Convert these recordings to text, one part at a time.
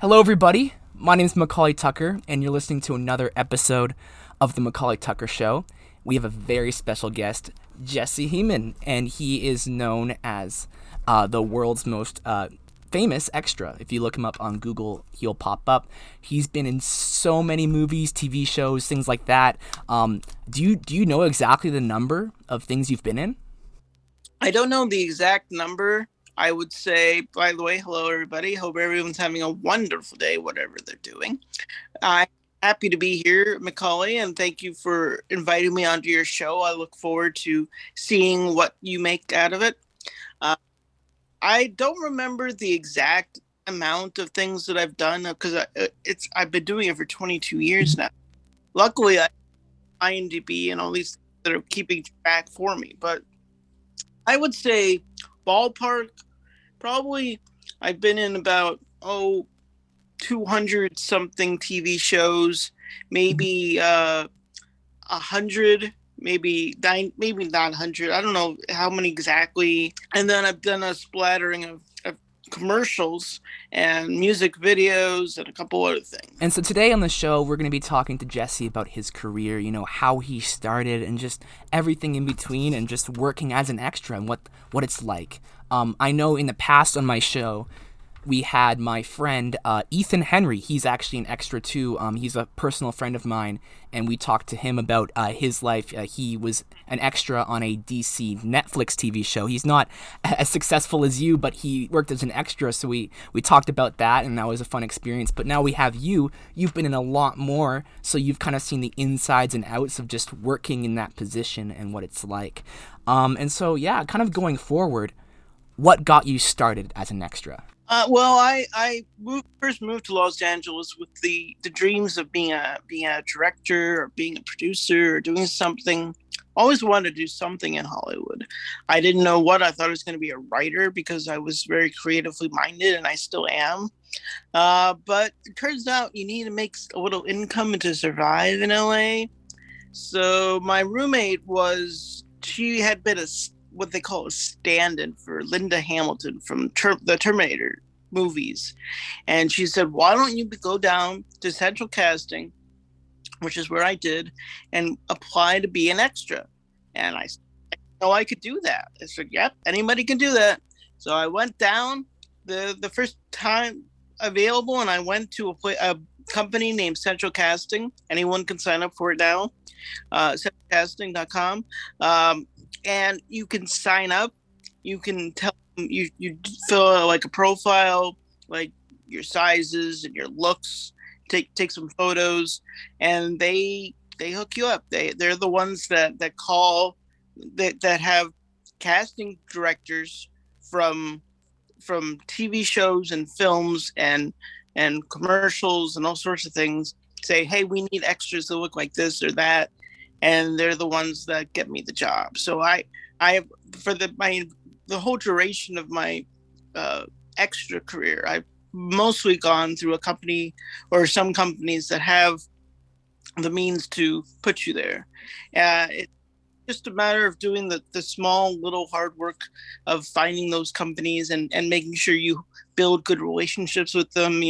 Hello, everybody. My name is McAuley Tucker, and you're listening to another episode of the McAuley Tucker Show. We have a very special guest, Jesse Heiman, and he is known as the world's most famous extra. If you look him up on Google, he'll pop up. He's been in so many movies, TV shows, things like that. Do you know exactly the number of things you've been in? I don't know the exact number. I would say, by the way, hello everybody. Hope everyone's having a wonderful day, whatever they're doing. I'm happy to be here, McAuley, and thank you for inviting me onto your show. I look forward to seeing what you make out of it. Uh, I don't remember the exact amount of things that I've done because I've been doing it for 22 years now. Luckily, I have IMDb and all these things that are keeping track for me, but I would say ballpark, probably I've been in about 200 something TV shows, maybe 100, maybe maybe not 100. I don't know how many exactly. And then I've done a splattering of commercials and music videos and a couple other things. And so today on the show, we're going to be talking to Jesse about his career, how he started and just everything in between and just working as an extra and what it's like. I know in the past on my show, we had my friend Ethan Henry. He's actually an extra too. He's a personal friend of mine, and we talked to him about his life. He was an extra on a DC Netflix TV show. He's not as successful as you, but he worked as an extra, so we talked about that, and that was a fun experience. But now we have you. You've been in a lot more, so you've kind of seen the insides and outs of just working in that position and what it's like. And so, yeah, kind of going forward, what got you started as an extra? Well, I first moved to Los Angeles with the dreams of being a director or being a producer or doing something. Always wanted to do something in Hollywood. I didn't know what. I thought I was going to be a writer because I was very creatively minded, and I still am. But it turns out you need to make a little income to survive in LA. So my roommate she had been what they call a stand-in for Linda Hamilton from the Terminator movies. And she said, why don't you go down to Central Casting, which is where I did, and apply to be an extra? And I said, no, I could do that. I said, yep, anybody can do that. So I went down the first time available, and I went to a company named Central Casting. Anyone can sign up for it now, centralcasting.com. And you can sign up. You can tell them, you fill out like a profile, like your sizes and your looks. Take some photos, and they hook you up. They're the ones that call that have casting directors from TV shows and films and commercials and all sorts of things. Say, hey, we need extras that look like this or that. And they're the ones that get me the job. So I for the whole duration of my extra career, I've mostly gone through a company or some companies that have the means to put you there. It's just a matter of doing the small little hard work of finding those companies and making sure you build good relationships with them,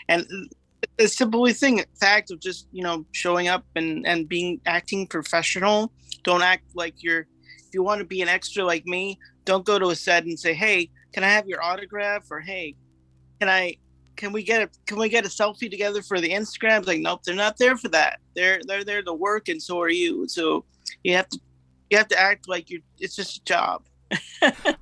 and the simple fact of just showing up and acting professional. Don't act like if you want to be an extra like me, don't go to a set and say, hey, can I have your autograph, or hey, can we get a selfie together for the Instagram? It's like, nope, they're not there for that. They're there to work, and so are you. So you have to act like it's just a job.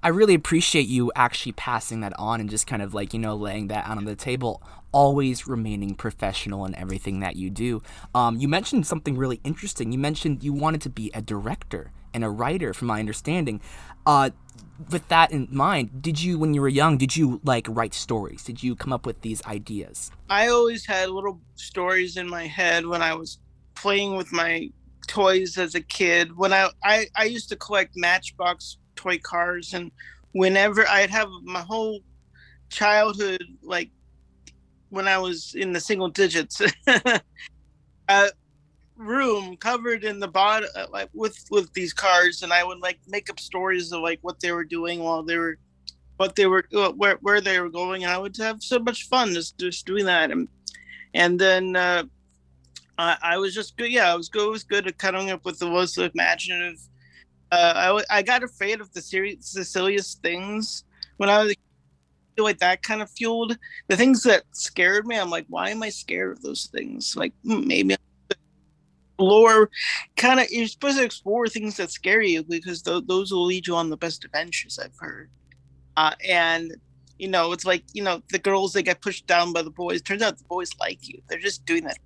I really appreciate you actually passing that on and just kind of laying that out on the table, always remaining professional in everything that you do. You mentioned something really interesting. You mentioned you wanted to be a director and a writer, from my understanding. With that in mind, when you were young, did you write stories? Did you come up with these ideas? I always had little stories in my head when I was playing with my toys as a kid. When I used to collect Matchbox toy cars, and whenever I'd have my whole childhood, like when I was in the single digits, room covered in the bottom, with these cars, and I would make up stories of what they were doing while they were what they were, where they were going. I would have so much fun just doing that, and then I was just good. Yeah, I was good. Was good at coming up with the most imaginative. I got afraid of the silliest things when I was like that kind of fueled the things that scared me. I'm like, why am I scared of those things? Like maybe explore kind of you're supposed to explore things that scare you because those will lead you on the best adventures I've heard. And it's like the girls that get pushed down by the boys. Turns out the boys like you. They're just doing that.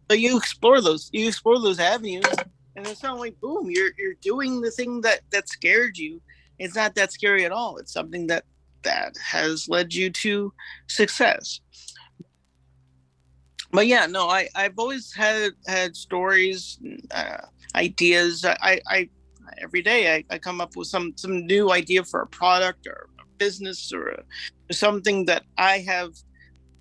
So you explore those avenues, and it's not like boom, you're doing the thing that scared you. It's not that scary at all. It's something that has led you to success. But yeah, no, I've always had stories, ideas. I every day I come up with some new idea for a product or a business or something that I have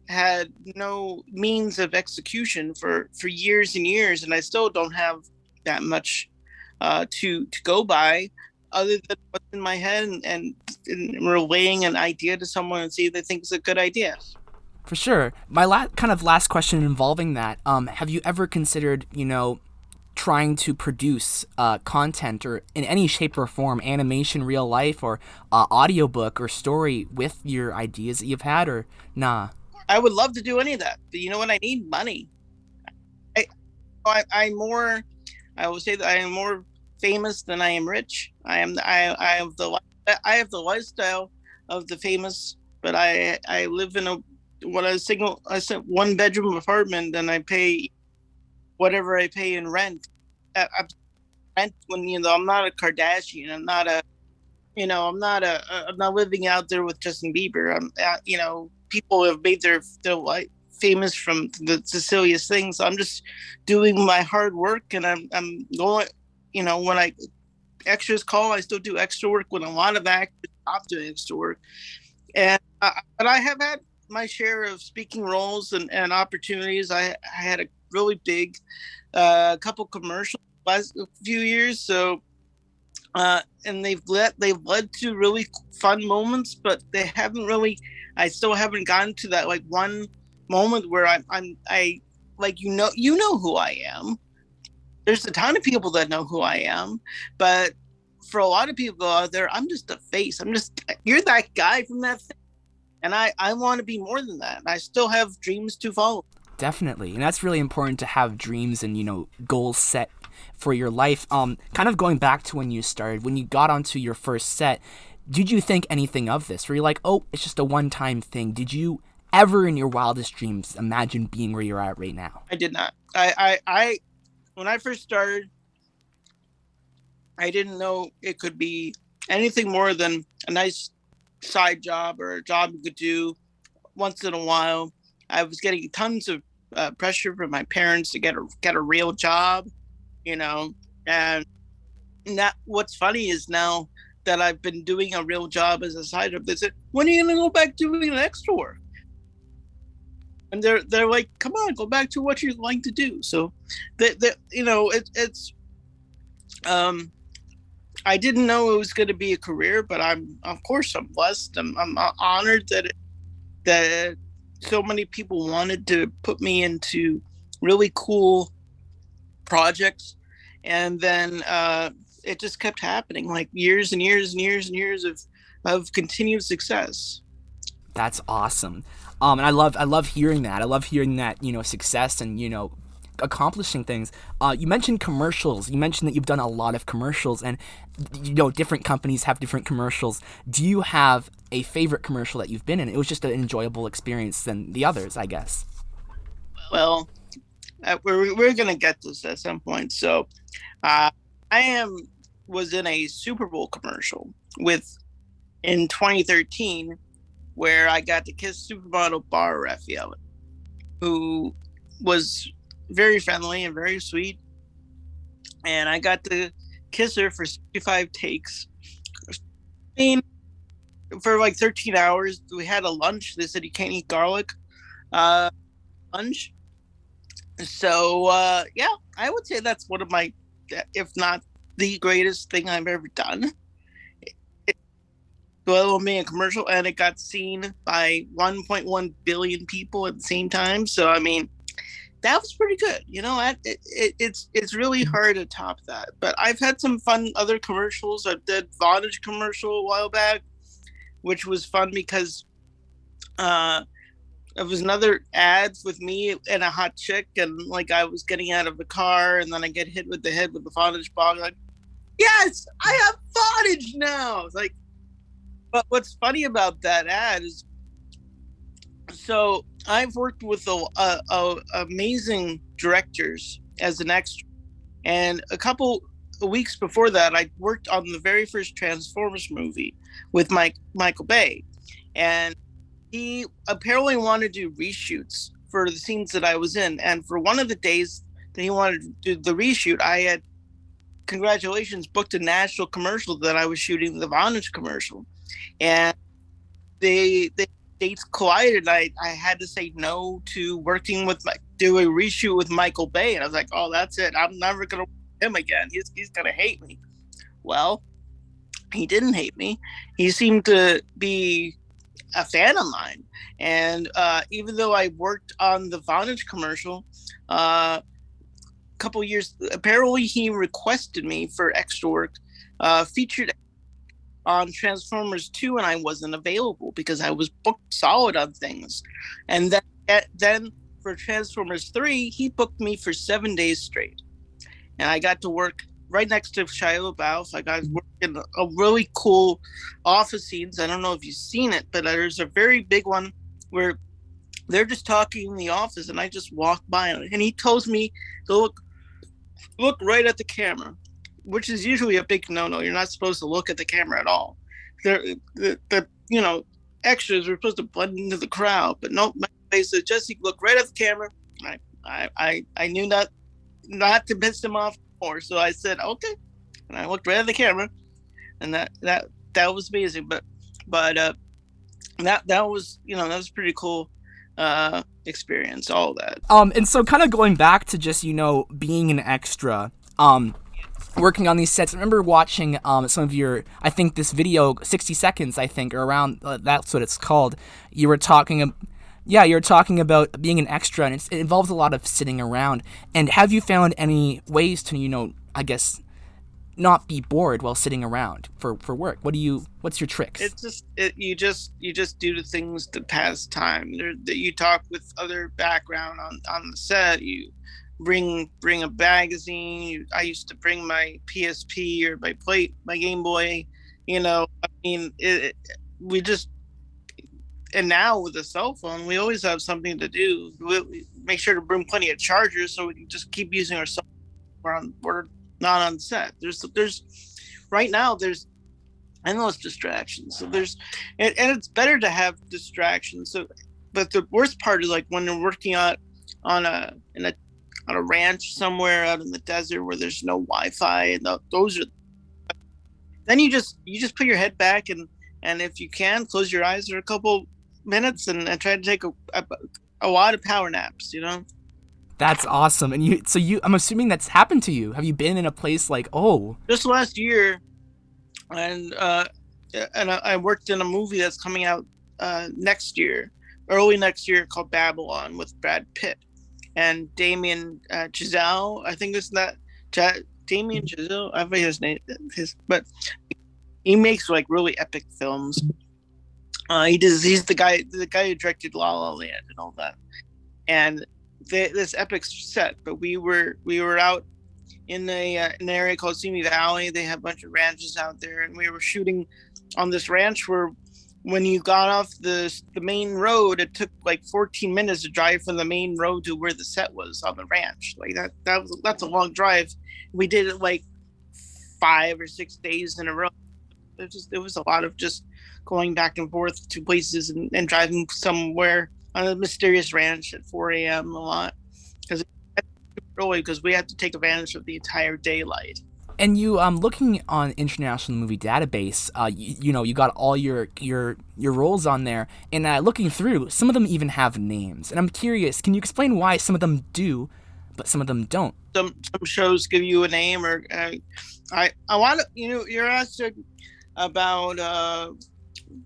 had no means of execution for years and years, and I still don't have that much to go by, other than what's in my head and relaying an idea to someone and see if they think it's a good idea. For sure. My kind of last question involving that: have you ever considered, trying to produce content or in any shape or form, animation, real life, or audiobook or story with your ideas that you've had, or nah? I would love to do any of that, but you know what? I need money. I, I'm more. I will say that I am more famous than I am rich. I have the lifestyle of the famous, but I live in a what I said one bedroom apartment, and I pay whatever I pay in rent. Rent when I'm not a Kardashian. I'm not living out there with Justin Bieber. People have made their life famous from the silliest things. I'm just doing my hard work, and I'm going. When I extras call, I still do extra work. When a lot of actors stop doing extra work, and but I have had my share of speaking roles and opportunities. I had a really big couple commercials last few years, so and they've led to really fun moments, but they haven't really. I still haven't gotten to that like one moment where I like you know who I am. There's a ton of people that know who I am, but for a lot of people out there, I'm just a face. You're that guy from that thing, and I want to be more than that. I still have dreams to follow. Definitely, and that's really important to have dreams and goals set for your life. Kind of going back to when you started, when you got onto your first set, did you think anything of this? Were you like, oh, it's just a one-time thing? Did you ever in your wildest dreams imagine being where you're at right now? I did not. I when I first started, I didn't know it could be anything more than a nice side job or a job you could do once in a while. I was getting tons of pressure from my parents to get a real job, and that what's funny is now that I've been doing a real job as a side job, they said, "When are you gonna go back doing an extra work?" And they're like, "Come on, go back to what you like to do." So, it's I didn't know it was going to be a career, but of course I'm blessed. I'm honored that so many people wanted to put me into really cool projects, and then it just kept happening, like years and years and years and years of continued success. That's awesome. And I love hearing that. I love hearing that, success and, accomplishing things. You mentioned commercials. You mentioned that you've done a lot of commercials, and different companies have different commercials. Do you have a favorite commercial that you've been in? It was just an enjoyable experience than the others, I guess. Well, we're gonna get this at some point. So, uh, I was in a Super Bowl commercial with in 2013 where I got to kiss supermodel Bar Raphael, who was very friendly and very sweet, and I got to kiss her for 65 takes. I mean, for like 13 hours. We had a lunch. They said you can't eat garlic. Lunch. So yeah, I would say that's one of my, if not the greatest thing I've ever done. below me a commercial, and it got seen by 1.1 billion people at the same time. So I mean, that was pretty good. It's really hard to top that. But I've had some fun other commercials. I did Vonage commercial a while back, which was fun because uh it was another ad with me and a hot chick, and like I was getting out of the car, and then I get hit with the head with the Vonage box. Like, yes, I have Vonage now. It's like, but what's funny about that ad is, so I've worked with amazing directors as an extra, and a couple of weeks before that, I worked on the very first Transformers movie with Michael Bay, and he apparently wanted to do reshoots for the scenes that I was in. And for one of the days that he wanted to do the reshoot, I had, congratulations, booked a national commercial that I was shooting, the Vonage commercial. And the dates collided. I had to say no to working with do a reshoot with Michael Bay. And I was like, oh, that's it. I'm never going to work with him again. He's going to hate me. Well, he didn't hate me. He seemed to be a fan of mine. And even though I worked on the Vonage commercial, a couple years, apparently he requested me for extra work, featured on Transformers 2, and I wasn't available because I was booked solid on things. And then for Transformers 3, he booked me for 7 days straight. And I got to work right next to Shia LaBeouf. I got working a really cool office scenes. I don't know if you've seen it, but there's a very big one where they're just talking in the office, and I just walk by, and he tells me to look right at the camera, which is usually a big no-no. You're not supposed to look at the camera at all. The extras are supposed to blend into the crowd, but no. They said, Jesse, look right at the camera. I knew not to piss him off more, so I said okay, and I looked right at the camera, and that was amazing. But that was that was pretty cool experience, all that. And so kind of going back to just being an extra, working on these sets. I remember watching some of your, I think this video, 60 seconds, I think, or around, that's what it's called. You were talking about being an extra, and it involves a lot of sitting around. And have you found any ways to, I guess, not be bored while sitting around for work? What's your tricks? It's just you just do the things to pass time. You talk with other background on the set. You bring a magazine. I used to bring my PSP or my Game Boy. I mean, we just. And now with a cell phone, we always have something to do. We make sure to bring plenty of chargers so we can just keep using our cell phone. We're not on set. There's right now there's endless distractions. So and it's better to have distractions. So, but the worst part is like when you're working on a ranch somewhere out in the desert where there's no Wi-Fi, and those are. Then you just put your head back and if you can, close your eyes for a couple minutes and try to take a lot of power naps. That's awesome. And I'm assuming that's happened to you. Have you been in a place like, just last year, and I worked in a movie that's coming out early next year, called Babylon, with Brad Pitt and Damien Chazelle. I think it's that Damien Chazelle. I forget his name. But he makes like really epic films. He's the guy who directed La La Land and all that. And this epic set, but we were out in an area called Simi Valley. They have a bunch of ranches out there, and we were shooting on this ranch where when you got off the main road, it took like 14 minutes to drive from the main road to where the set was on the ranch. Like that's a long drive. We did it like 5 or 6 days in a row. It was a lot of just going back and forth to places and driving somewhere on a mysterious ranch at 4 a.m. a lot because we had to take advantage of the entire daylight. And you, looking on International Movie Database, you got all your roles on there, and looking through, some of them even have names. And I'm curious, can you explain why some of them do, but some of them don't? Some shows give you a name, or I want to, you're asked about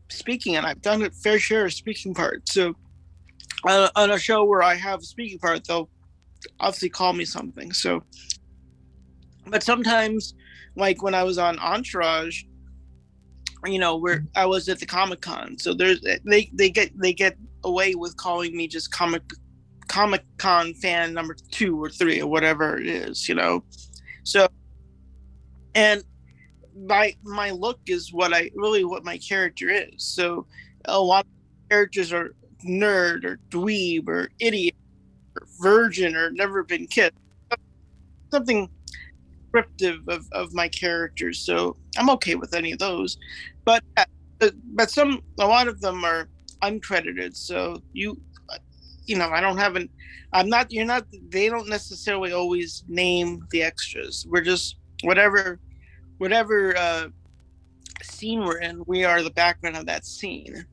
speaking, and I've done a fair share of speaking parts. So on a show where I have a speaking part, they'll obviously call me something. So, but sometimes, like when I was on Entourage, where I was at the Comic-Con, so they get away with calling me just Comic-Con fan number 2 or 3 or whatever it is. So, and my look is what my character is. So a lot of characters are nerd or dweeb or idiot or virgin or never been kissed. Something descriptive of my characters. So I'm okay with any of those. But a lot of them are uncredited. So I don't have I'm not, you're not, they don't necessarily always name the extras. We're just whatever scene we're in, we are the background of that scene.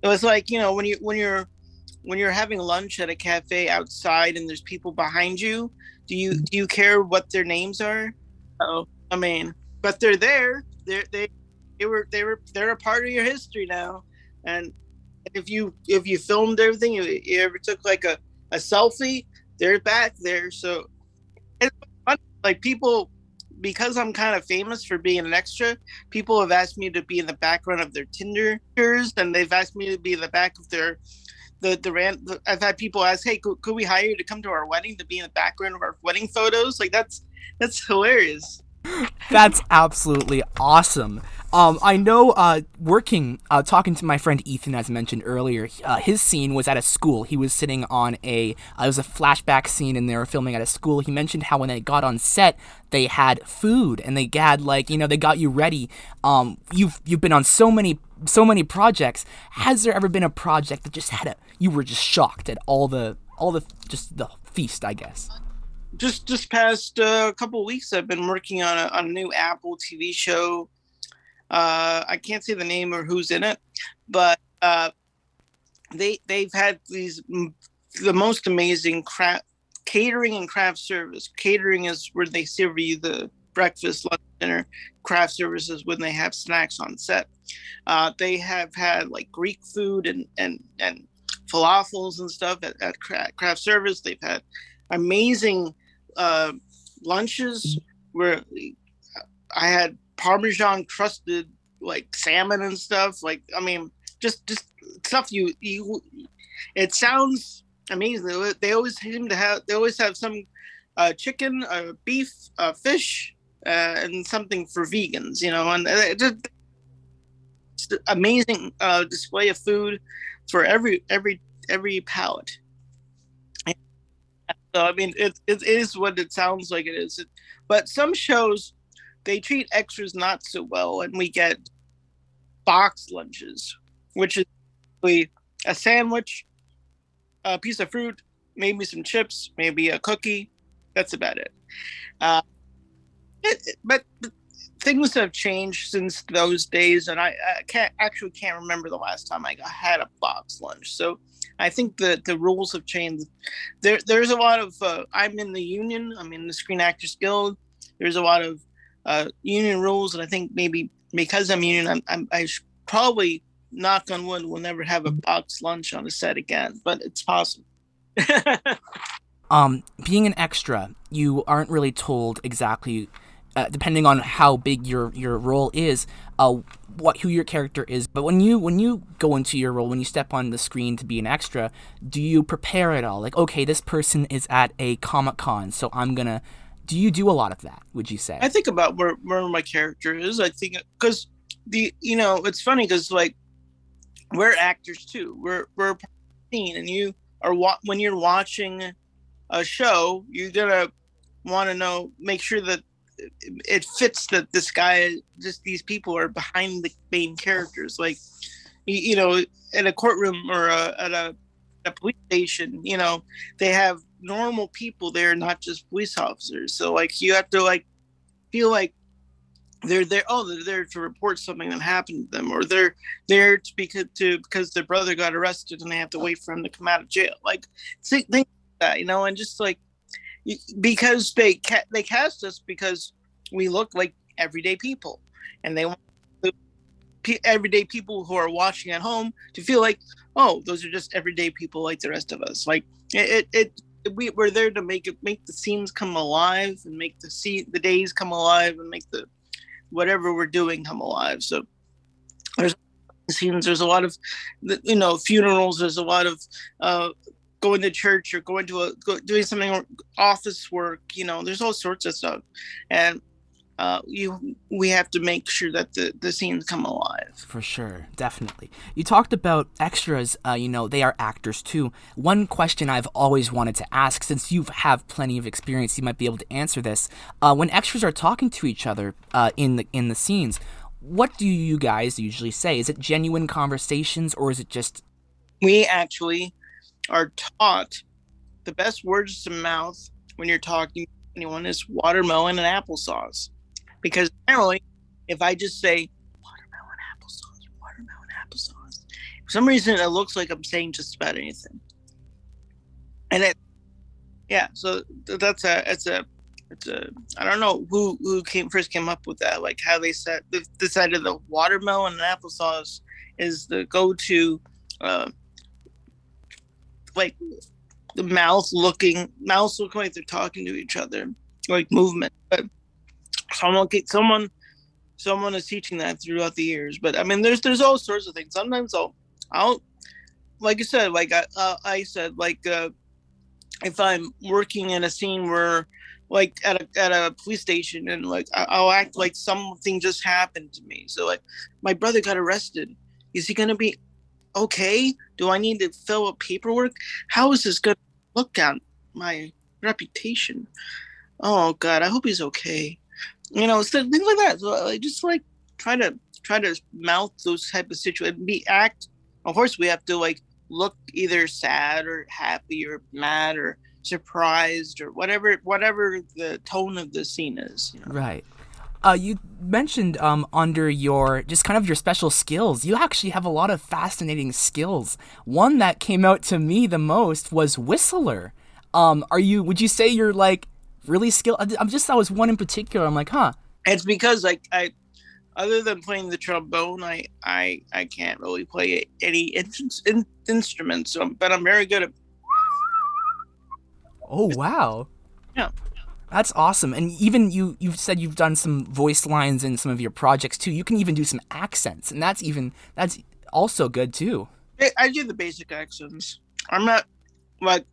It was like, when you're having lunch at a cafe outside and there's people behind you, do you care what their names are? Oh, I mean, but they're there. They're a part of your history now. And if you filmed everything, you ever took like a selfie, they're back there. So it's fun. Like people, because I'm kind of famous for being an extra, people have asked me to be in the background of their Tinder pictures, and they've asked me to be in the back of their I've had people ask, "Hey, could we hire you to come to our wedding to be in the background of our wedding photos?" Like that's hilarious. That's absolutely awesome. I know, talking to my friend Ethan, as mentioned earlier, his scene was at a school. He was sitting on it was a flashback scene, and they were filming at a school. He mentioned how when they got on set, they had food, and they had, they got you ready. You've been on so many projects. Has there ever been a project that just you were just shocked at all the just the feast, I guess? Just past a couple of weeks, I've been working on a new Apple TV show. I can't say the name or who's in it, but they've had the most amazing catering and craft service. Catering is where they serve you the breakfast, lunch, dinner. Craft services when they have snacks on set. They have had like Greek food and falafels and stuff at craft service. They've had amazing lunches where I had Parmesan crusted like salmon and stuff. Like, I mean, just stuff you it sounds amazing. They always have some chicken, beef, fish, and something for vegans, and just amazing display of food for every palate. So I mean, it is what it sounds like it is. But some shows, they treat extras not so well, and we get box lunches, which is basically a sandwich, a piece of fruit, maybe some chips, maybe a cookie. That's about it. But things have changed since those days, and I can't remember the last time I had a box lunch. So I think that the rules have changed. There's a lot of I'm in the union. I'm in the Screen Actors Guild. There's a lot of union rules, and I think maybe because I'm union, I probably, knock on wood, will never have a box lunch on a set again. But it's possible. Being an extra, you aren't really told exactly, depending on how big your role is, who your character is. But when you go into your role, when you step on the screen to be an extra, do you prepare at all? Like, okay, this person is at a Comic-Con, so do you do a lot of that, would you say? I think about where my character is. I think because it's funny because like we're actors too. We're scene, and you are when you're watching a show, you're gonna want to make sure that it fits that this guy, just these people are behind the main characters. Like, in a courtroom or at a police station, they have normal people there, not just police officers. So like you have to like feel like they're there. Oh, they're there to report something that happened to them, or they're there because their brother got arrested and they have to wait for him to come out of jail. Like things like that, and just like because they cast us because we look like everyday people, and they want to everyday people who are watching at home to feel like, oh, those are just everyday people like the rest of us. Like we're there to make the scenes come alive and make the days come alive and make the whatever we're doing come alive. So there's scenes. There's a lot of, funerals. There's a lot of going to church or doing something, office work. There's all sorts of stuff, and we have to make sure that the scenes come alive. For sure, definitely. You talked about extras. They are actors too. One question I've always wanted to ask, since you have plenty of experience, you might be able to answer this. When extras are talking to each other in the scenes, what do you guys usually say? Is it genuine conversations, or is it just... We actually are taught the best words to mouth when you're talking to anyone is watermelon and applesauce. Because generally, if I just say watermelon applesauce, for some reason it looks like I'm saying just about anything. And so it's a I don't know who first came up with that, like how they decided the watermelon and applesauce is the go-to, like the mouth looking like they're talking to each other, like movement. But someone is teaching that throughout the years. But I mean, there's all sorts of things. Sometimes I'll like I said, if I'm working in a scene where, like at a police station, and like I'll act like something just happened to me. So like, my brother got arrested. Is he gonna be okay? Do I need to fill out paperwork? How is this gonna look at my reputation? Oh God, I hope he's okay. Things like that. So I just like try to mouth those type of situations. Of course, we have to like look either sad or happy or mad or surprised or whatever the tone of the scene is. Right. You mentioned under your just kind of your special skills, you actually have a lot of fascinating skills. One that came out to me the most was whistler. Would you say you're like really skilled? That was one in particular. I'm like, huh. It's because like I other than playing the trombone, I can't really play any instruments, but I'm very good at... Oh, wow. Yeah. That's awesome. And even you've said you've done some voice lines in some of your projects too. You can even do some accents, and that's also good too. I do the basic accents. I'm not like...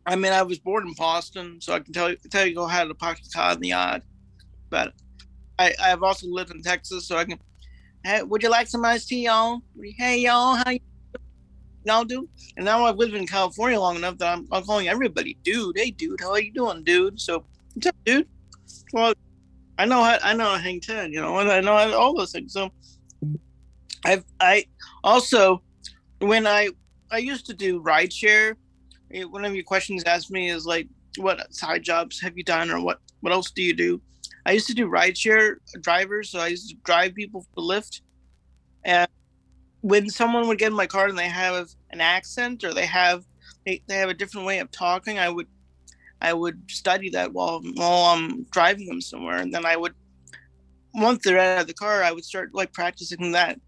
I mean, I was born in Boston, so I can tell you how to pocket cod in the odd. But I've also lived in Texas, so I can... Hey, would you like some iced tea, y'all? Hey, y'all, how y'all do? And now I've lived in California long enough that I'm calling everybody dude. Hey, dude, how are you doing, dude? So, what's up, dude? Well, I know how to hang 10, and I know all those things. So, I also, when I used to do rideshare, one of your questions asked me is like, what side jobs have you done, or what else do you do? I used to do rideshare drivers, so I used to drive people for Lyft. And when someone would get in my car and they have an accent or they have a different way of talking, I would study that while I'm driving them somewhere, and then I would, once they're out of the car, I would start like practicing that.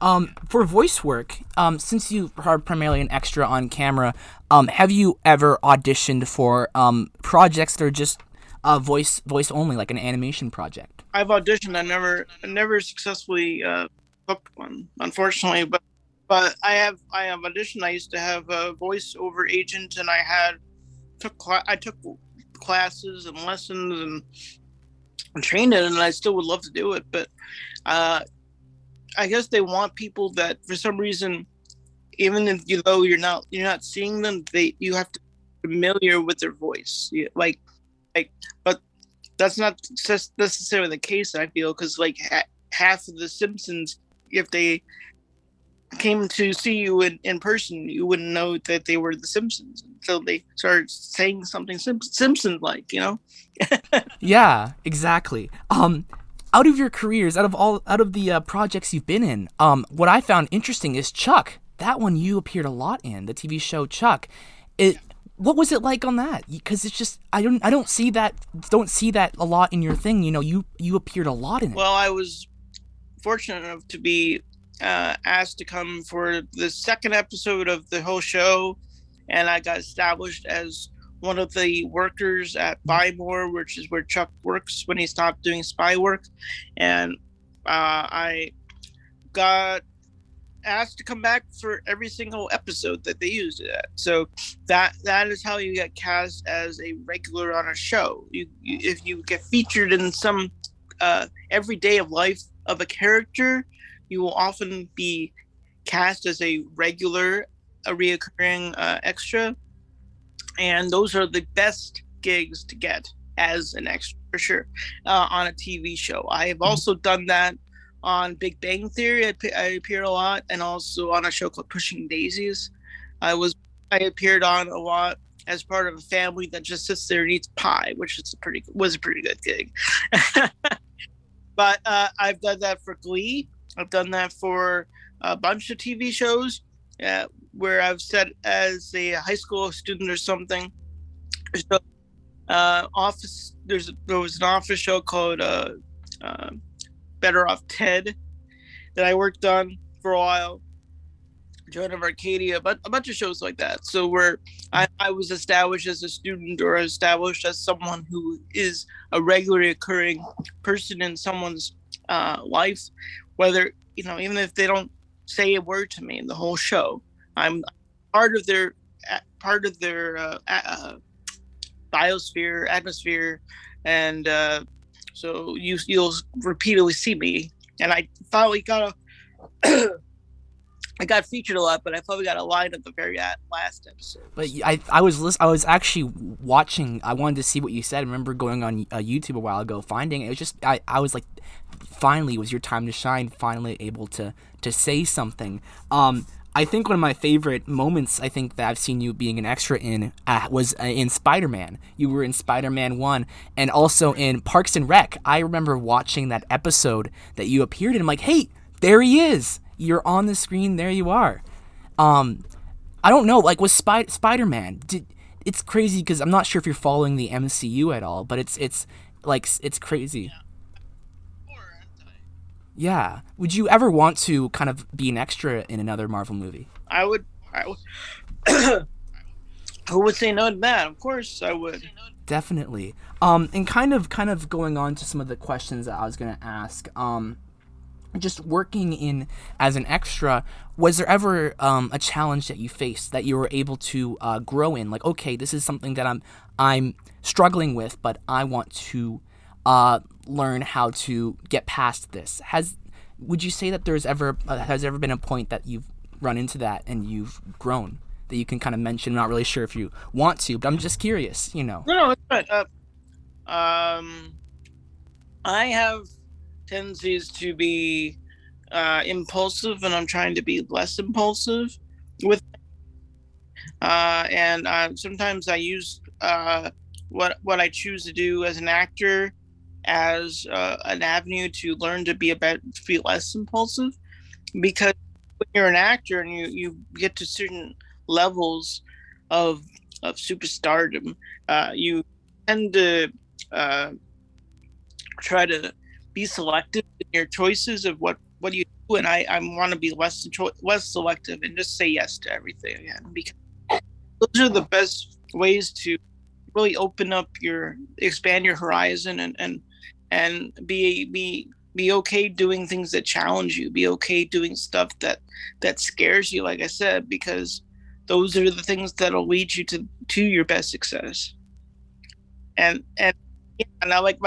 For voice work, since you are primarily an extra on camera, have you ever auditioned for projects that are just voice only, like an animation project? I've auditioned. I never successfully booked one, unfortunately. But I have auditioned. I used to have a voiceover agent, and I took classes and lessons and trained it, and I still would love to do it. But I guess they want people that, for some reason, even if though you're not seeing them, you have to be familiar with their voice. But that's not necessarily the case, I feel, because like half of the Simpsons, if they came to see you in person, you wouldn't know that they were the Simpsons until they started saying something Simpson-like, Yeah, exactly. Out of your careers, out of the projects you've been in, what I found interesting is Chuck. That one you appeared a lot in, the TV show Chuck. What was it like on that? Because it's just I don't see that a lot in your thing. You appeared a lot in it. Well, I was fortunate enough to be asked to come for the second episode of the whole show, and I got established as one of the workers at Buy More, which is where Chuck works when he's not doing spy work, and I got asked to come back for every single episode that they used it at. So that is how you get cast as a regular on a show. You if you get featured in some every day of life of a character, you will often be cast as a regular, a reoccurring extra, and those are the best gigs to get as an extra for sure on a TV show. I have also done that on Big Bang Theory. I appeared a lot, and also on a show called Pushing Daisies. I appeared on a lot as part of a family that just sits there and eats pie, which was a pretty good gig. But I've done that for Glee. I've done that for a bunch of TV shows where I've sat as a high school student or something. So, office. There was an office show called Better Off Ted that I worked on for a while. Joan of Arcadia, but a bunch of shows like that. So where I was established as a student or established as someone who is a regularly occurring person in someone's life, whether, even if they don't say a word to me in the whole show, I'm part of their biosphere, atmosphere, and so you'll repeatedly see me. And I finally got I got featured a lot, but I probably got a line at the very last episode. But I was actually watching. I wanted to see what you said. I remember going on YouTube a while ago, finding it. It was just I was like, finally, it was your time to shine. Finally, able to say something. I think one of my favorite moments, I think, that I've seen you being an extra in was in Spider-Man. You were in Spider-Man 1 and also in Parks and Rec. I remember watching that episode that you appeared in. I'm like, hey, there he is. You're on the screen. There you are. I don't know. Like, with Spider-Man, it's crazy because I'm not sure if you're following the MCU at all, but it's crazy. Yeah. Would you ever want to kind of be an extra in another Marvel movie? I would. Who would say no to that? Of course, I would. Definitely. And kind of going on to some of the questions that I was going to ask. Just working in as an extra, was there ever a challenge that you faced that you were able to grow in? Like, okay, this is something that I'm struggling with, but I want to learn how to get past this. Would you say that has ever been a point that you've run into that and you've grown that you can kind of mention? I'm not really sure if you want to, but I'm just curious. No, it's right. I have tendencies to be impulsive, and I'm trying to be less impulsive with and sometimes I use what I choose to do as an actor as an avenue to learn to be less impulsive, because when you're an actor and you get to certain levels of superstardom, you tend to try to be selective in your choices of what you do, and I want to be less selective and just say yes to everything again, because those are the best ways to really expand your horizon and be okay doing things that challenge you, be okay doing stuff that scares you, like I said, because those are the things that'll lead you to your best success. And I like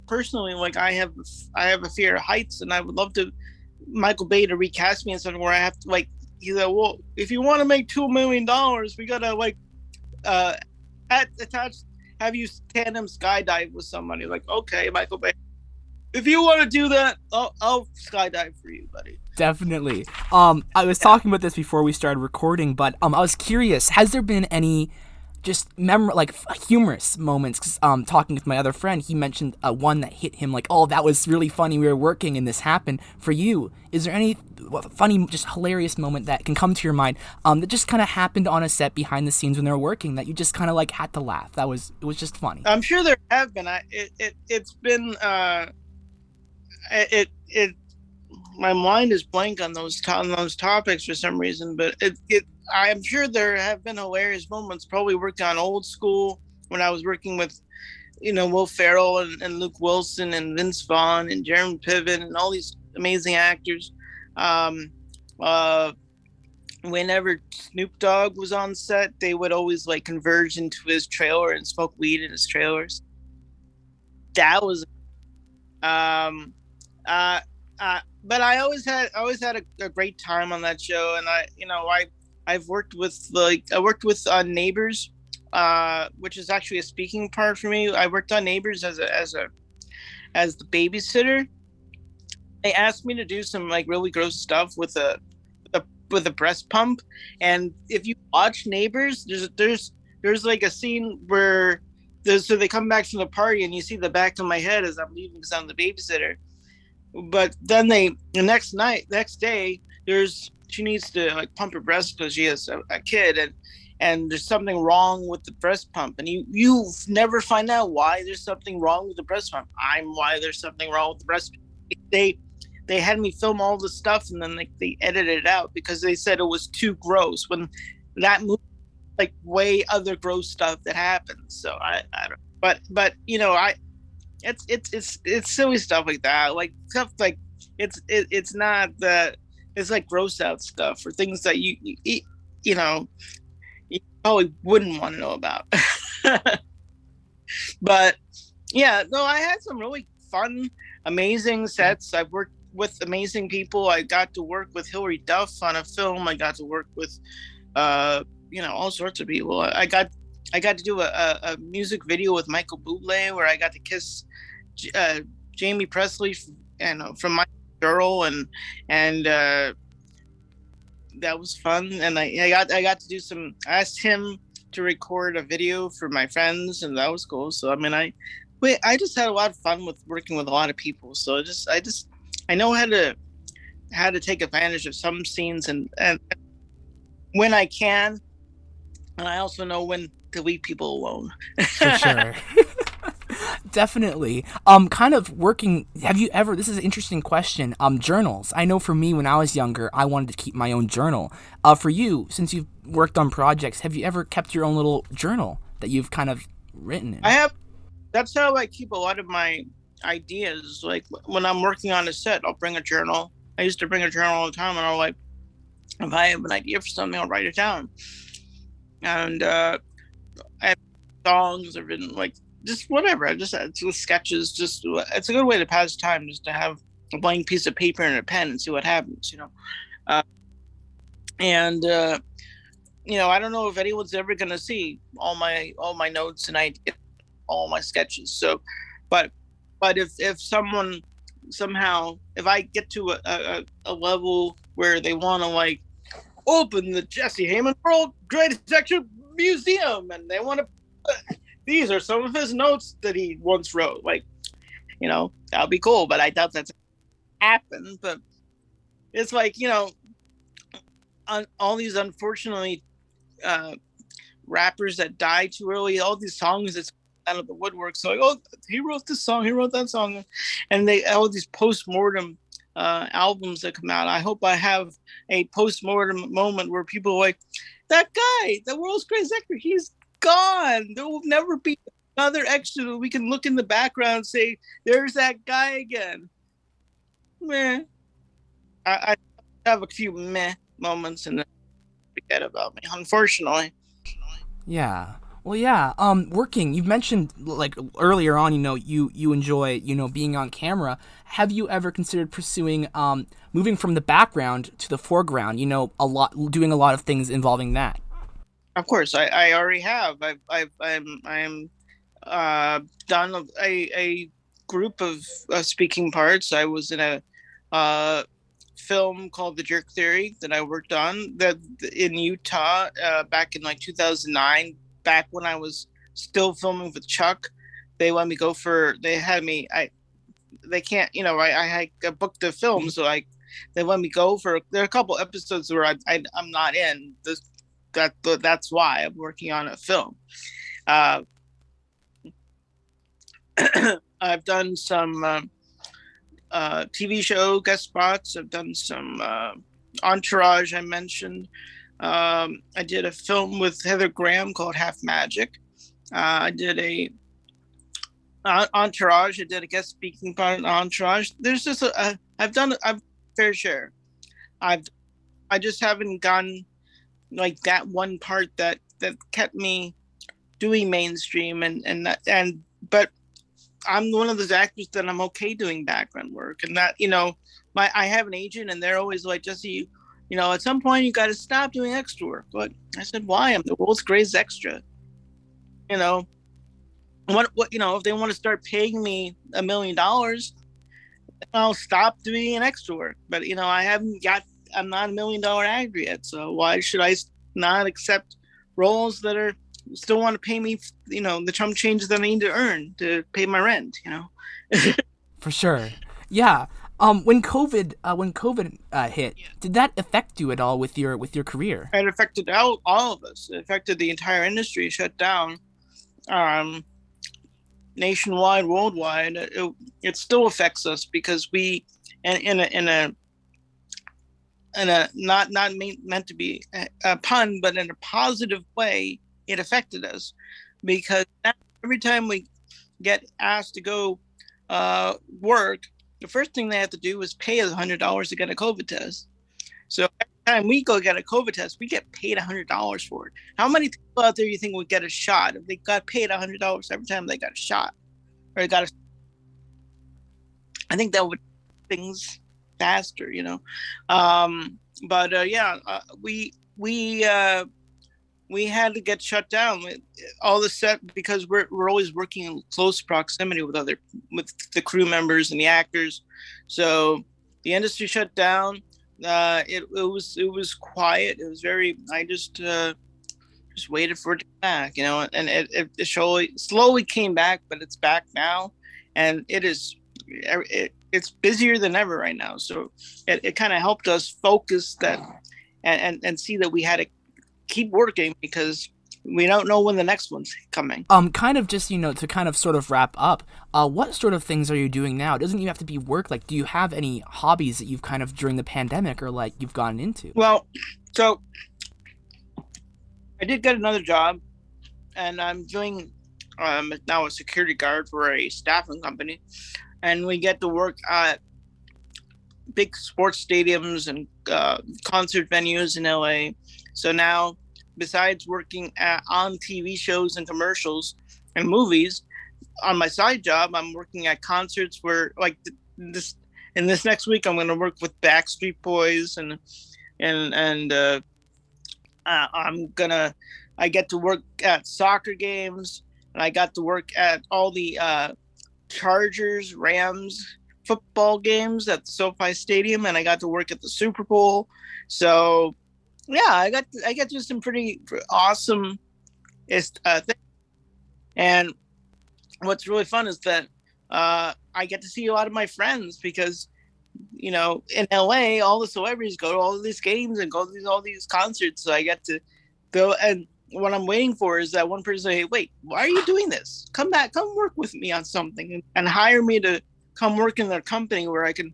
personally, like I have a fear of heights, and I would love to Michael Bay to recast me in something where I have to he's like, well, if you want to make $2 million, we gotta have you tandem skydive with somebody. Like, okay, Michael Bay, if you want to do that, I'll skydive for you, buddy. Definitely. I was talking about this before we started recording, but I was curious, has there been any just humorous moments? 'Cause, talking with my other friend, he mentioned one that hit him like, oh, that was really funny, we were working and this happened. For you, is there any funny, just hilarious moment that can come to your mind that just kind of happened on a set behind the scenes when they were working that you just kind of had to laugh? It was just funny. I'm sure there have been. It's been it my mind is blank on those topics for some reason, but it I'm sure there have been hilarious moments. Probably working on Old School when I was working with Will Ferrell and Luke Wilson and Vince Vaughn and Jeremy Piven and all these amazing actors. Um, uh, Whenever Snoop Dogg was on set, they would always like converge into his trailer and smoke weed in his trailers. That was um uh but I always had a great time on that show, and I've worked with Neighbors, which is actually a speaking part for me. I worked on Neighbors as the babysitter. They asked me to do some like really gross stuff with a breast pump, and if you watch Neighbors, there's like a scene where so they come back from the party and you see the back of my head as I'm leaving because I'm the babysitter. But then next day, she needs to like pump her breast because she has a kid, and there's something wrong with the breast pump, and you never find out why there's something wrong with the breast pump. I'm why there's something wrong with the breast pump. They had me film all the stuff, and then they edited it out because they said it was too gross when that movie like way other gross stuff that happens. So I don't, but I it's silly stuff like that, like stuff like it's not that it's like gross out stuff or things that you know you probably wouldn't want to know about. But yeah, no, I had some really fun, amazing sets. I've worked with amazing people. I got to work with Hilary Duff on a film. I got to work with all sorts of people. I got to do a music video with Michael Bublé where I got to kiss Jamie Presley from My Girl, and that was fun. And I got to do some. I asked him to record a video for my friends, and that was cool. So I mean, I just had a lot of fun with working with a lot of people. So I know how to take advantage of some scenes and when I can, and I also know when to leave people alone. For sure. Definitely. Kind of working. Have you ever? This is an interesting question. Journals. I know for me, when I was younger, I wanted to keep my own journal. For you, since you've worked on projects, have you ever kept your own little journal that you've kind of written in? I have. That's how I keep a lot of my ideas. Like when I'm working on a set, I'll bring a journal. I used to bring a journal all the time, and I'll like, if I have an idea for something, I'll write it down. And I have songs. I've written like just whatever. I just sketches. Just it's a good way to pass time, just to have a blank piece of paper and a pen and see what happens. And I don't know if anyone's ever gonna see all my notes and all my sketches. So, but if someone somehow, if I get to a level where they want to like open the Jesse Heiman World Greatest Action Museum, and they want to these are some of his notes that he once wrote, like that would be cool, but I doubt that's happened. But it's like all these unfortunately rappers that die too early, all these songs that's out of the woodwork. So like, oh, he wrote this song, he wrote that song, and they all these post-mortem albums that come out. I hope I have a post-mortem moment where people are like, that guy, the world's greatest actor, he's gone. There will never be another extra that we can look in the background and say, there's that guy again. Meh. I have a few meh moments and then forget about me, unfortunately. Yeah. Well, yeah. Working. You've mentioned like earlier on. You enjoy being on camera. Have you ever considered pursuing moving from the background to the foreground? Doing a lot of things involving that. Of course, I already have. I'm done a group of speaking parts. I was in a film called The Jerk Theory that I worked on that in Utah back in like 2009. Back when I was still filming with Chuck, they let me go for. They had me. They can't. I booked the film, so they let me go for. There are a couple episodes where I'm not in. That's why I'm working on a film. I've done some TV show guest spots. I've done some Entourage. I mentioned. I did a film with Heather Graham called Half Magic. I did a Entourage. I did a guest speaking part in Entourage. There's just I've done a fair share. I've I just haven't gotten like that one part that kept me doing mainstream and but I'm one of those actors that I'm okay doing background work, and that my I have an agent and they're always like, Jesse, at some point you got to stop doing extra work. But I said, why? I'm the world's greatest extra. You know what? If they want to start paying me $1 million, I'll stop doing an extra work. But I haven't got. I'm not $1 million actor yet, so why should I not accept roles that are still want to pay me, the chump changes that I need to earn to pay my rent, For sure. Yeah. When COVID hit, did that affect you at all with your career? It affected all of us. It affected the entire industry, shut down, um, nationwide, worldwide. It still affects us because we, in a not meant to be a pun, but in a positive way, it affected us because every time we get asked to go work, the first thing they have to do is pay us $100 to get a COVID test. So every time we go get a COVID test, we get paid $100 for it. How many people out there you think would get a shot if they got paid $100 every time they got a shot or got a? I think that would things faster, But yeah, we had to get shut down all the set because we're always working in close proximity with the crew members and the actors. So the industry shut down. It was quiet. It was very. I just waited for it to come back, and it slowly came back, but it's back now, and it's busier than ever right now. So it kind of helped us focus that and see that we had to keep working because we don't know when the next one's coming. Kind of just, to kind of sort of wrap up, what sort of things are you doing now? It doesn't even have to be work. Like, do you have any hobbies that you've kind of during the pandemic or like you've gotten into? Well, so I did get another job and I'm doing now a security guard for a staffing company, and we get to work at big sports stadiums and concert venues in LA. So now, besides working on TV shows and commercials and movies, on my side job, I'm working at concerts where, like this next week, I'm going to work with Backstreet Boys and I get to work at soccer games, and I got to work at all the Chargers, Rams football games at the SoFi Stadium, and I got to work at the Super Bowl. So yeah, I got to do some pretty awesome things. And what's really fun is that I get to see a lot of my friends because in LA, all the celebrities go to all these games and go to all these concerts. So I get to go, and what I'm waiting for is that one person say, "Hey, wait, why are you doing this? Come back, come work with me on something, and hire me to come work in their company where I can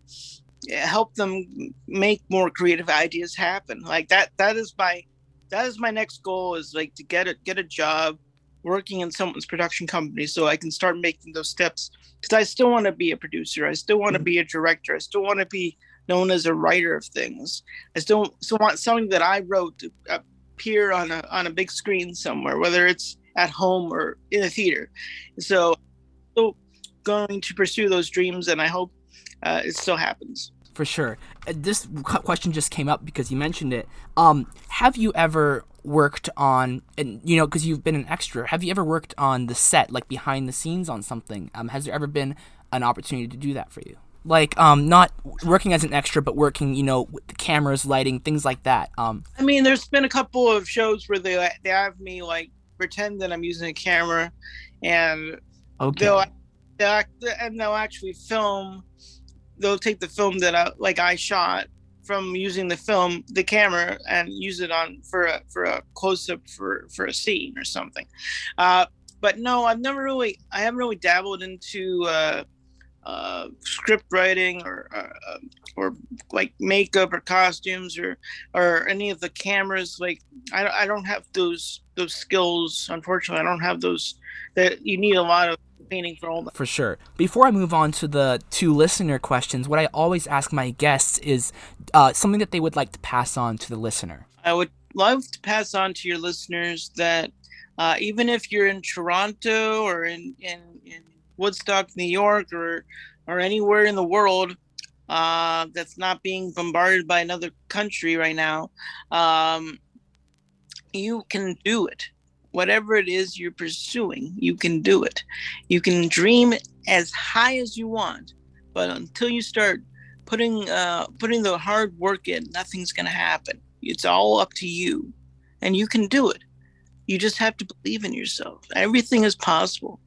help them make more creative ideas happen." Like that is my next goal, is like to get a job working in someone's production company so I can start making those steps, because I still want to be a producer, I still want to be a director, I still want to be known as a writer of things. I still want something that I wrote to appear on a big screen somewhere, whether it's at home or in a theater. So I'm still going to pursue those dreams, and I hope it still happens. For sure. This question just came up because you mentioned it. Have you ever worked on, and because you've been an extra, have you ever worked on the set, like behind the scenes on something? Has there ever been an opportunity to do that for you? Like, not working as an extra, but working, with the cameras, lighting, things like that. I mean, there's been a couple of shows where they have me like pretend that I'm using a camera, and Okay. they'll actually film. They'll take the film that I shot from using the camera, and use it on for a close up for a scene or something. But no, I haven't really dabbled into script writing or like makeup or costumes or any of the cameras. Like I don't have those skills. Unfortunately, I don't have those. That you need a lot of painting for all that. For sure. Before I move on to the two listener questions, what I always ask my guests is something that they would like to pass on to the listener. I would love to pass on to your listeners that even if you're in Toronto or in Woodstock, New York, or anywhere in the world that's not being bombarded by another country right now, you can do it. Whatever it is you're pursuing, you can do it. You can dream as high as you want, but until you start putting the hard work in, nothing's gonna happen. It's all up to you, and you can do it. You just have to believe in yourself. Everything is possible.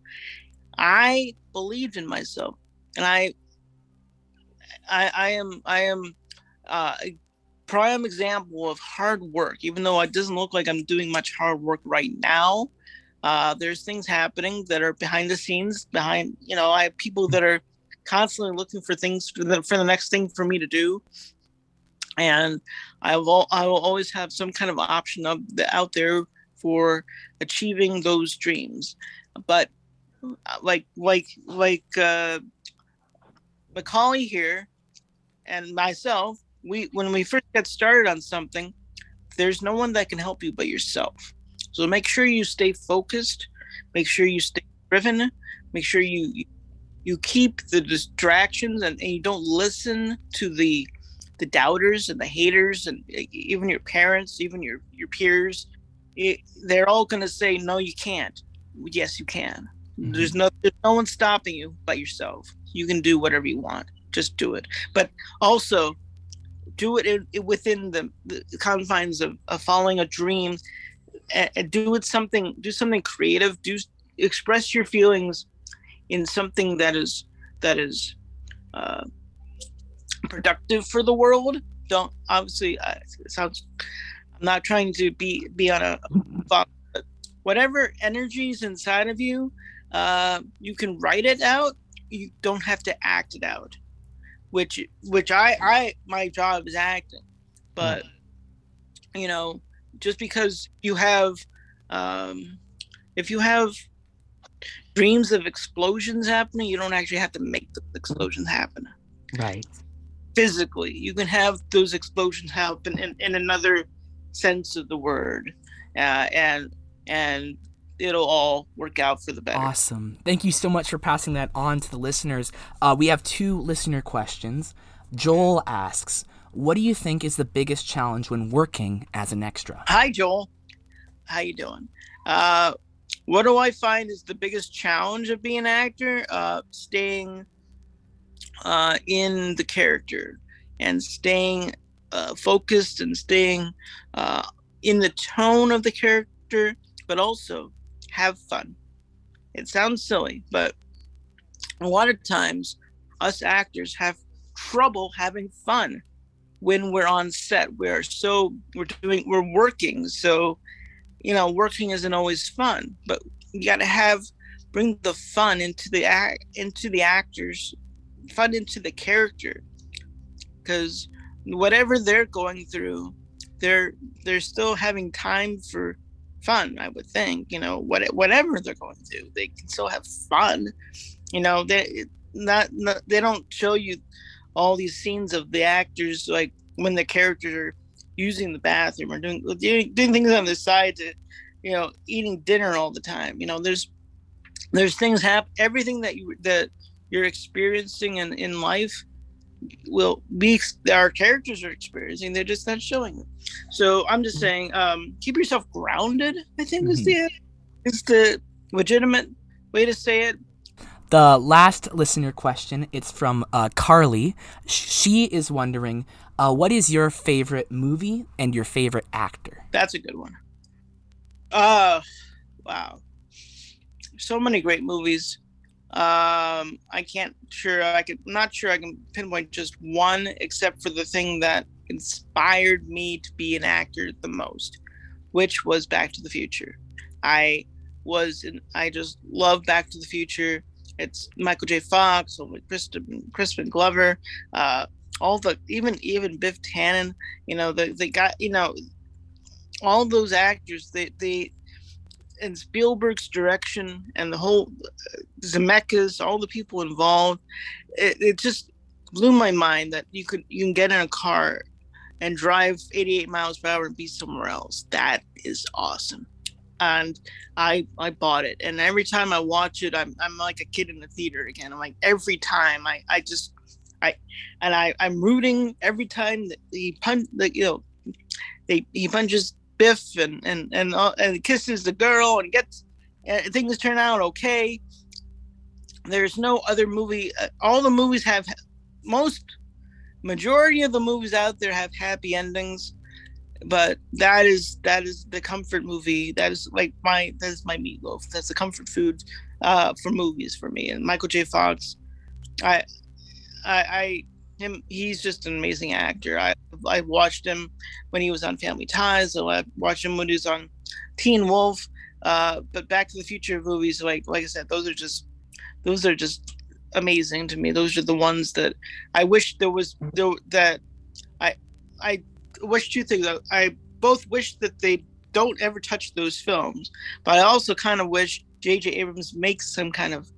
I believed in myself, and I am a prime example of hard work. Even though it doesn't look like I'm doing much hard work right now, there's things happening that are behind the scenes. I have people that are constantly looking for things for the next thing for me to do, and I will always have some kind of option out there for achieving those dreams. But like McAuley here and myself, when we first get started on something, there's no one that can help you but yourself. So make sure you stay focused, make sure you stay driven, make sure you keep the distractions and you don't listen to the doubters and the haters and even your parents, even your peers. They're all going to say, no, you can't. Yes, you can. Mm-hmm. There's no one stopping you but yourself. You can do whatever you want. Just do it. But also do it within the confines of following a dream. Do something creative. Express your feelings in something that is productive for the world. Don't obviously it sounds. I'm not trying to be on a but whatever energies inside of you, you can write it out. You don't have to act it out, which I my job is acting. But just because you have if you have dreams of explosions happening, you don't actually have to make the explosions happen. Right. Physically, you can have those explosions happen in another sense of the word, and it'll all work out for the better. Awesome. Thank you so much for passing that on to the listeners. We have two listener questions. Joel asks, what do you think is the biggest challenge when working as an extra? Hi, Joel. How you doing? What do I find is the biggest challenge of being an actor? Staying in the character and staying focused and staying in the tone of the character, but also have fun. It sounds silly, but a lot of times us actors have trouble having fun when we're on set. We're working, so working isn't always fun, but you got to bring the fun into the actors, fun into the character, because whatever they're going through, they're still having time for fun. I would think, whatever they're going through, they can still have fun. They don't show you all these scenes of the actors like when the characters are using the bathroom or doing things on the side to, eating dinner all the time. There's things happen. Everything that you're experiencing in life will be our characters are experiencing. They're just not showing it. So I'm just saying, keep yourself grounded, I think is the legitimate way to say it. The last listener question, it's from Carly. She is wondering, what is your favorite movie and your favorite actor? That's a good one. Wow. So many great movies. I'm not sure I can pinpoint just one, except for the thing that inspired me to be an actor the most, which was Back to the Future. I just love Back to the Future. It's Michael J. Fox, or Crispin Glover, all the even Biff Tannen. They got all those actors. They and Spielberg's direction and the whole Zemeckis, all the people involved. It just blew my mind that you can get in a car and drive 88 miles per hour and be somewhere else. That is awesome. And I bought it, and every time I watch it, I'm like a kid in the theater again. I'm like, every time I just I and I'm rooting every time that he he punches Biff and kisses the girl and gets things turn out okay. There's no other movie. All the movies have most majority of the movies out there have happy endings, but that is the comfort movie. That is my meatloaf. That's the comfort food for movies for me. And Michael J. Fox, I he's just an amazing actor. I watched him when he was on Family Ties. So I watched him when he was on Teen Wolf. But Back to the Future movies, like I said, those are just amazing to me. Those are the ones that I wish that I wish two things. I both wish that they don't ever touch those films, but I also kind of wish J.J. Abrams makes some kind of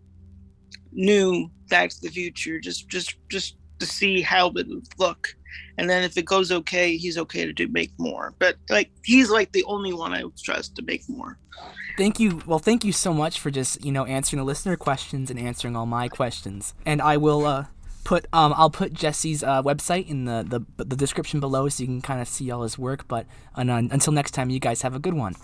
new Back to the Future, just to see how it would look, and then if it goes okay, he's okay to make more. But he's the only one I would trust to make more. Thank you. Well, thank you so much for just answering the listener questions and answering all my questions. And I will I'll put Jesse's website in the description below so you can kind of see all his work. But until next time, you guys have a good one.